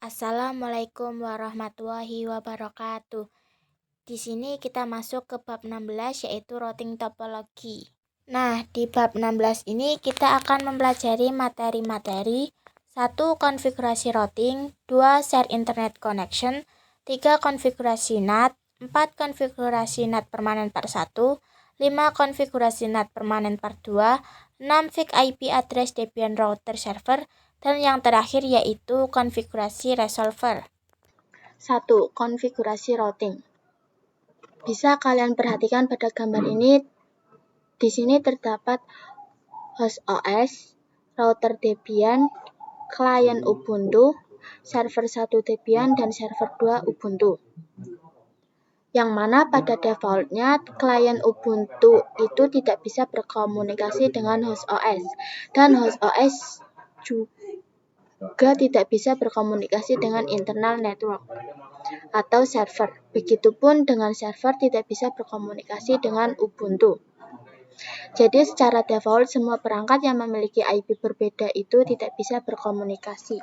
Assalamualaikum warahmatullahi wabarakatuh. Di sini kita masuk ke bab 16 yaitu routing topologi. Nah, di bab 16 ini kita akan mempelajari materi-materi 1. Konfigurasi routing, 2. Share internet connection, 3. Konfigurasi NAT, 4. Konfigurasi NAT permanen part 1, 5. Konfigurasi NAT permanen part 2, 6. Fix IP address Debian router server, dan yang terakhir yaitu konfigurasi resolver. 1. Konfigurasi routing. Bisa kalian perhatikan pada gambar ini, di sini terdapat host OS, router Debian, klien Ubuntu, server 1 Debian, dan server 2 Ubuntu. Yang mana pada defaultnya klien Ubuntu itu tidak bisa berkomunikasi dengan host OS, dan host OS juga tidak bisa berkomunikasi dengan internal network atau server. Begitupun dengan server tidak bisa berkomunikasi dengan Ubuntu. Jadi secara default semua perangkat yang memiliki IP berbeda itu tidak bisa berkomunikasi.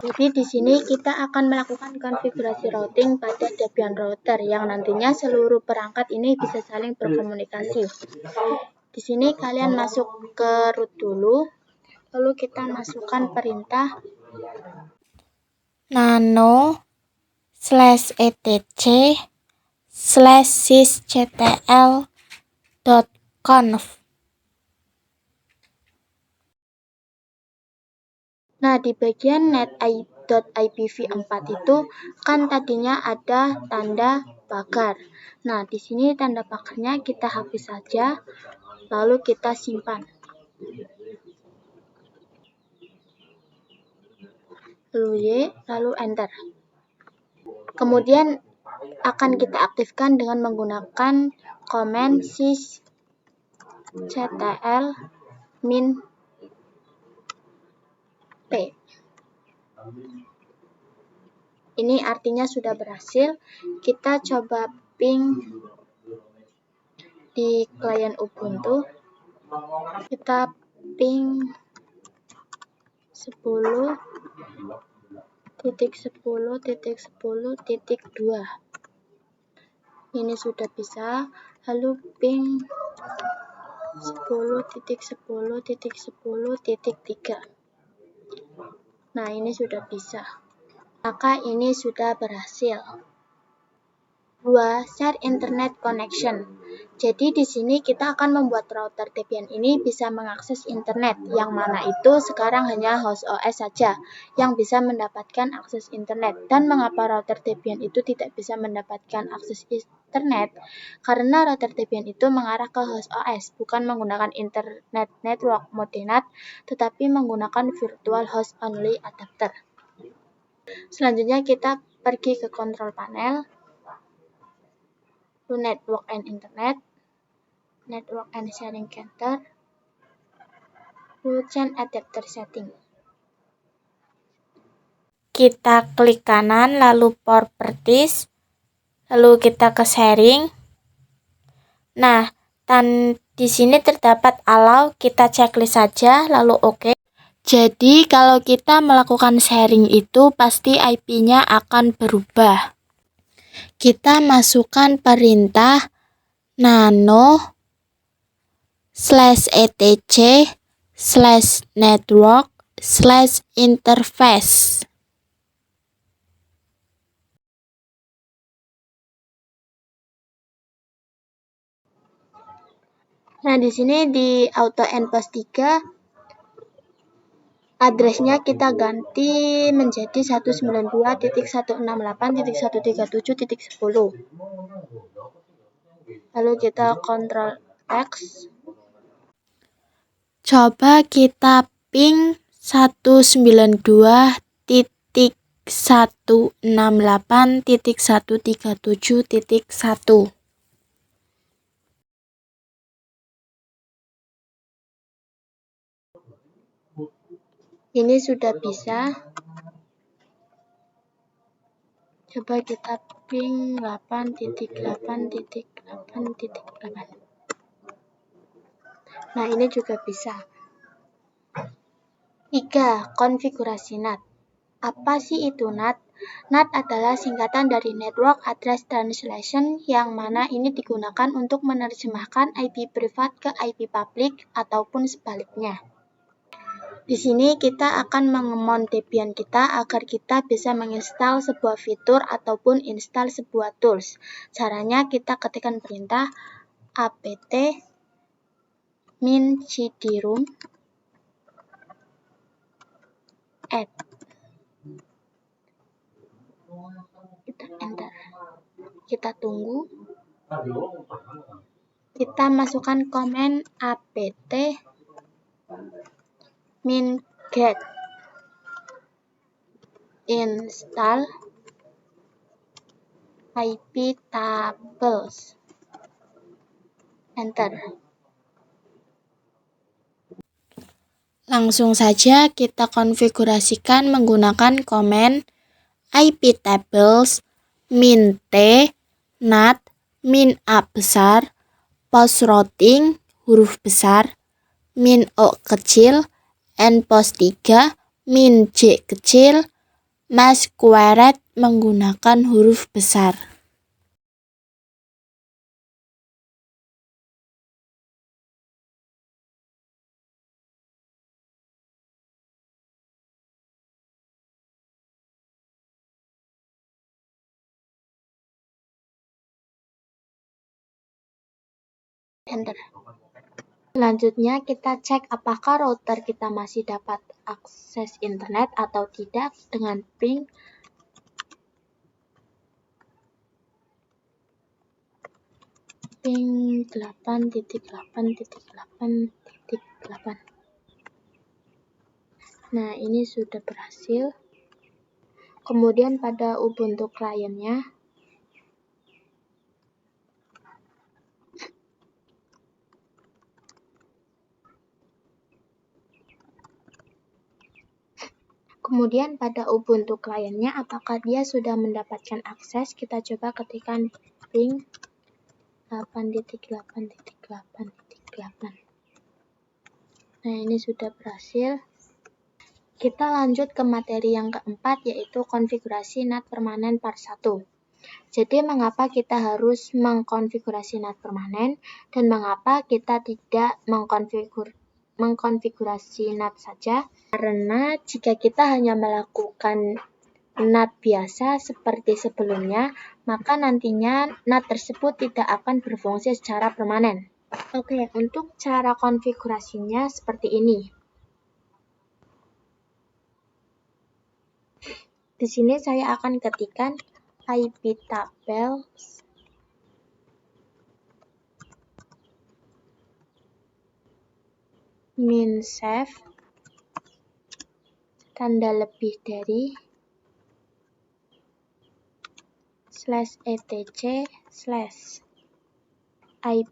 Jadi di sini kita akan melakukan konfigurasi routing pada Debian router yang nantinya seluruh perangkat ini bisa saling berkomunikasi. Di sini kalian masuk ke root dulu, lalu kita masukkan perintah nano/etc/sysctl.conf. Nah, di bagian net.ipv4 itu kan tadinya ada tanda pagar. Nah, di sini tanda pagarnya kita hapus saja, lalu kita simpan. Lalu Y, lalu Enter. Kemudian akan kita aktifkan dengan menggunakan command sysctl min P. Ini artinya sudah berhasil. Kita coba ping di klien Ubuntu. Kita ping 10.10.10.2. Ini sudah bisa. Lalu ping 10.10.10.3. Nah, ini sudah bisa. Maka ini sudah berhasil. 2. Share internet connection. Jadi di sini kita akan membuat router Debian ini bisa mengakses internet, yang mana itu sekarang hanya host OS saja yang bisa mendapatkan akses internet. Dan mengapa router Debian itu tidak bisa mendapatkan akses internet? Karena router Debian itu mengarah ke host OS, bukan menggunakan internet network mode NAT, tetapi menggunakan virtual host only adapter. Selanjutnya kita pergi ke control panel, network and internet, network and sharing counter, change adapter setting. Kita klik kanan lalu properties, lalu kita ke sharing. Nah, di sini terdapat allow, kita checklist saja lalu oke. Jadi kalau kita melakukan sharing itu pasti IP-nya akan berubah. Kita masukkan perintah nano/etc/network/interface. Nah, di sini di auto endpost 3 addressnya kita ganti menjadi 192.168.137.10. Lalu kita Ctrl X. Coba kita ping 192.168.137.1. Ini sudah bisa. Coba kita ping 8.8.8.8. Nah, ini juga bisa. 3. Konfigurasi NAT. Apa sih itu NAT? NAT adalah singkatan dari Network Address Translation, yang mana ini digunakan untuk menerjemahkan IP privat ke IP publik ataupun sebaliknya. Di sini kita akan mengemon Debian kita agar kita bisa menginstal sebuah fitur ataupun install sebuah tools. Caranya kita ketikkan perintah apt min cd-room add. Kita enter. Kita tunggu. Kita masukkan komen apt min get install iptables. Enter. Langsung saja kita konfigurasikan menggunakan komen iptables min t nat min a besar post routing huruf besar min o kecil n post 3 min j kecil mas squared menggunakan huruf besar. Enter. Selanjutnya kita cek apakah router kita masih dapat akses internet atau tidak dengan ping ping 8.8.8.8. Nah, ini sudah berhasil. Kemudian pada Ubuntu kliennya, apakah dia sudah mendapatkan akses? Kita coba ketikkan ping 8.8.8.8. Nah, ini sudah berhasil. Kita lanjut ke materi yang keempat, yaitu konfigurasi NAT permanen part 1. Jadi, mengapa kita harus mengkonfigurasi NAT permanen dan mengapa kita tidak mengkonfigurasi NAT saja? Karena jika kita hanya melakukan NAT biasa seperti sebelumnya, maka nantinya NAT tersebut tidak akan berfungsi secara permanen. Oke, untuk cara konfigurasinya seperti ini. Di sini saya akan ketikkan iptables min save tanda lebih dari /etc/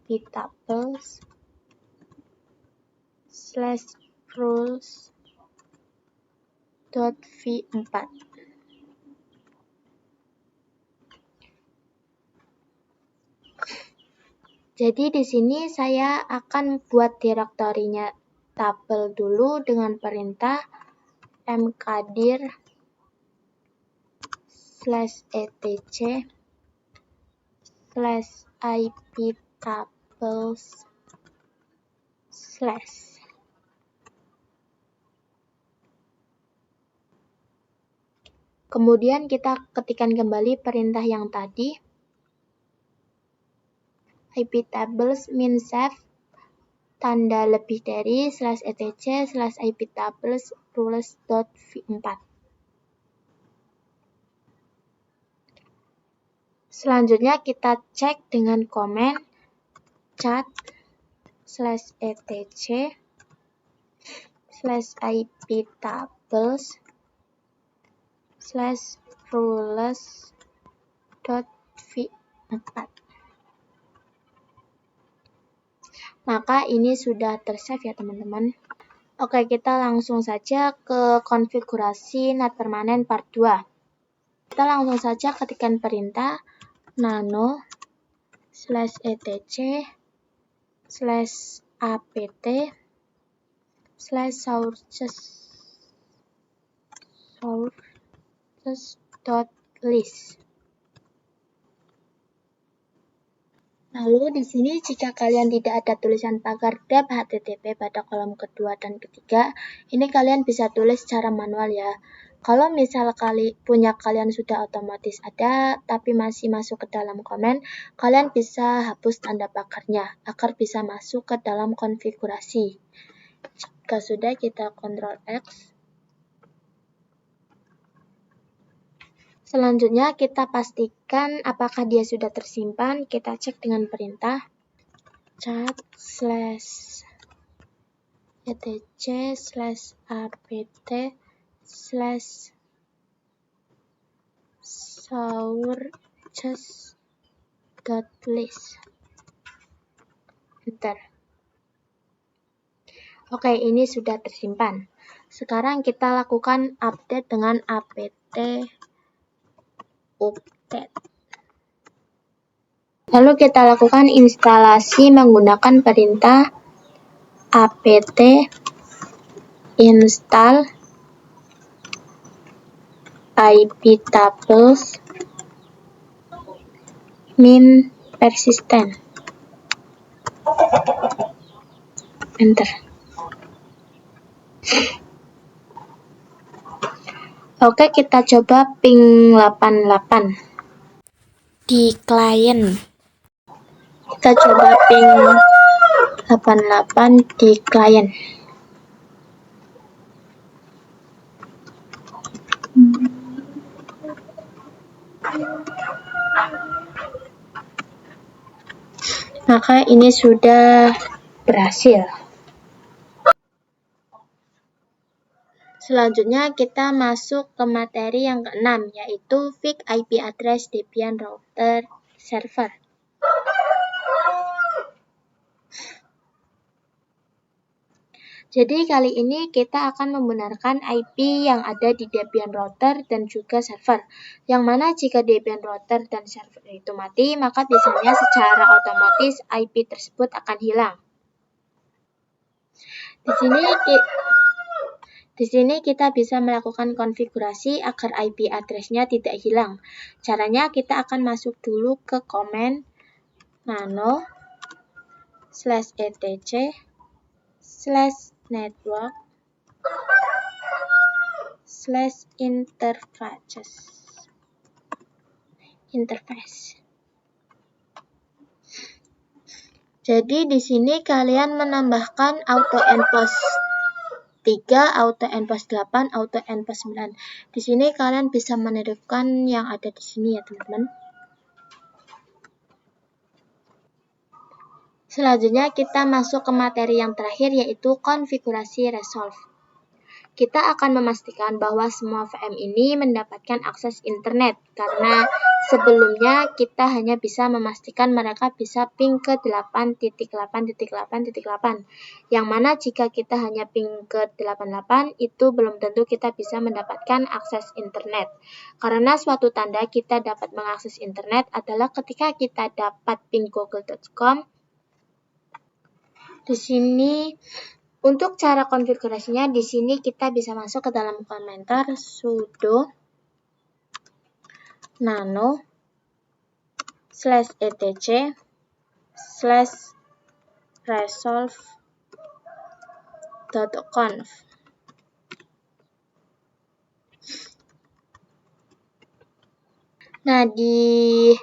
iptables /rules.v4. Jadi di sini saya akan buat direktorinya tabel dulu dengan perintah mkdir /etc/ /iptables/ Kemudian kita ketikkan kembali perintah yang tadi, iptables min save tanda lebih dari /etc/ iptables rules.v4. Selanjutnya kita cek dengan komen cat /etc/ iptables rules.v4. Maka ini sudah tersave ya teman-teman. Oke, kita langsung saja ke konfigurasi NAT permanen part 2. Kita langsung saja ketikkan perintah nano /etc/ /apt/source access.list. Lalu di sini jika kalian tidak ada tulisan pagar dep HTTP pada kolom kedua dan ketiga, ini kalian bisa tulis secara manual ya. Kalau misal punya kalian sudah otomatis ada, tapi masih masuk ke dalam komen, kalian bisa hapus tanda pagarnya agar bisa masuk ke dalam konfigurasi. Jika sudah, kita Ctrl X. Selanjutnya kita pastikan apakah dia sudah tersimpan. Kita cek dengan perintah cat/etc/sources.list. Enter. Oke, ini sudah tersimpan. Sekarang kita lakukan update dengan apt update. Lalu kita lakukan instalasi menggunakan perintah apt install iptables min persistent. Enter. Oke, kita coba ping 88 di klien. Kita coba ping 88 di klien. Maka ini sudah berhasil. Selanjutnya kita masuk ke materi yang ke-6, yaitu fix IP address Debian router server. Jadi kali ini kita akan membenarkan IP yang ada di Debian router dan juga server. Yang mana jika Debian router dan server itu mati, maka biasanya secara otomatis IP tersebut akan hilang. Di sini kita bisa melakukan konfigurasi agar IP address-nya tidak hilang. Caranya kita akan masuk dulu ke komen nano /etc/network/interface. Jadi di sini kalian menambahkan auto enpost 3, auto enpost 8, auto enpost 9. Di sini kalian bisa menerapkan yang ada di sini ya teman-teman. Selanjutnya kita masuk ke materi yang terakhir, yaitu konfigurasi resolve. Kita akan memastikan bahwa semua VM ini mendapatkan akses internet, karena sebelumnya kita hanya bisa memastikan mereka bisa ping ke 8.8.8.8, yang mana jika kita hanya ping ke 88, itu belum tentu kita bisa mendapatkan akses internet. Karena suatu tanda kita dapat mengakses internet adalah ketika kita dapat ping google.com. Di sini untuk cara konfigurasinya, di sini kita bisa masuk ke dalam komentar sudo nano /etc/resolve.conf. Nah, di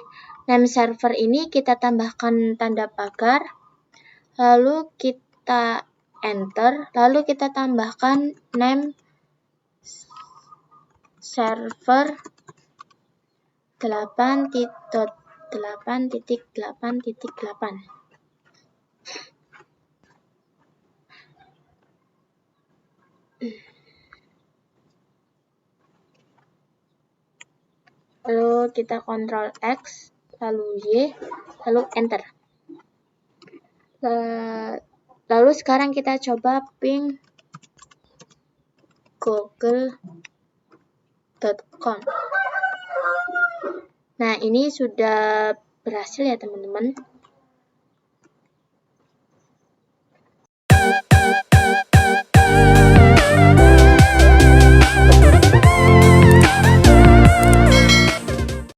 name server ini kita tambahkan tanda pagar, lalu kita enter, lalu kita tambahkan name server 8.8.8.8. Lalu kita Ctrl X, lalu Y, lalu enter. Lalu sekarang kita coba ping google.com. Nah, ini sudah berhasil ya teman-teman.